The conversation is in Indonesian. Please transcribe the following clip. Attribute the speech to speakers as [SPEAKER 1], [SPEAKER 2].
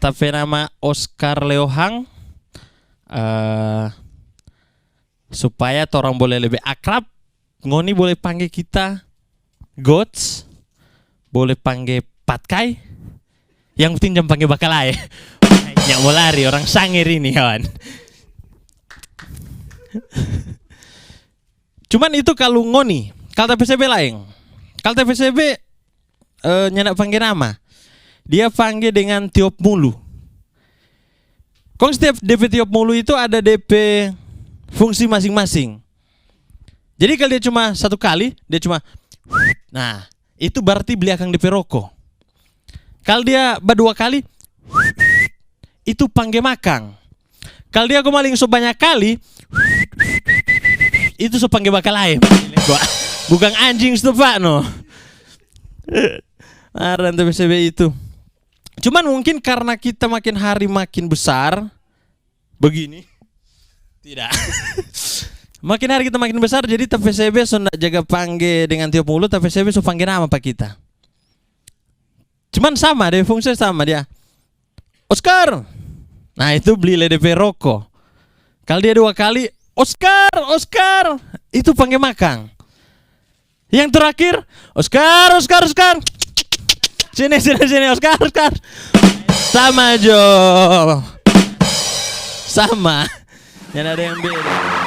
[SPEAKER 1] tapi nama Oscar Leo Hang. Supaya orang boleh lebih akrab, ngoni boleh panggil kita Goats, boleh panggil Patkai. Yang penting jangan panggil Bakalai. Yang mau lari orang sangir ini kawan. Cuman itu kalau ngoni, kalau TPCB lain. Kalau TPCB nyenak panggil nama. Dia panggil dengan tiup mulu. Kong setiap DP tiup mulu itu ada DP fungsi masing-masing. Jadi kalau dia cuma satu kali, dia cuma nah, itu berarti beli akan DP rokok. Kalau dia berdua kali, itu panggil makang. Kalau dia kemaling sebanyak kali, itu so panggil bakal lain. Bukan anjing itu pak no. Marah TPCB itu. Cuman mungkin karena kita makin hari makin besar, begini. Tidak. Makin hari kita makin besar, jadi TPCB so nak jaga panggil dengan tiup mulut, TPCB so panggil nama pak kita. Cuman sama, dia fungsinya sama dia. Oscar. Nah itu beli DP rokok. Kalau dia dua kali, Oscar, Oscar, itu panggil makang. Yang terakhir, Oscar, Oscar, Oscar. Sini, sini, sini, Oscar, Oscar. Sama Jo. Sama. Yang ada yang beda.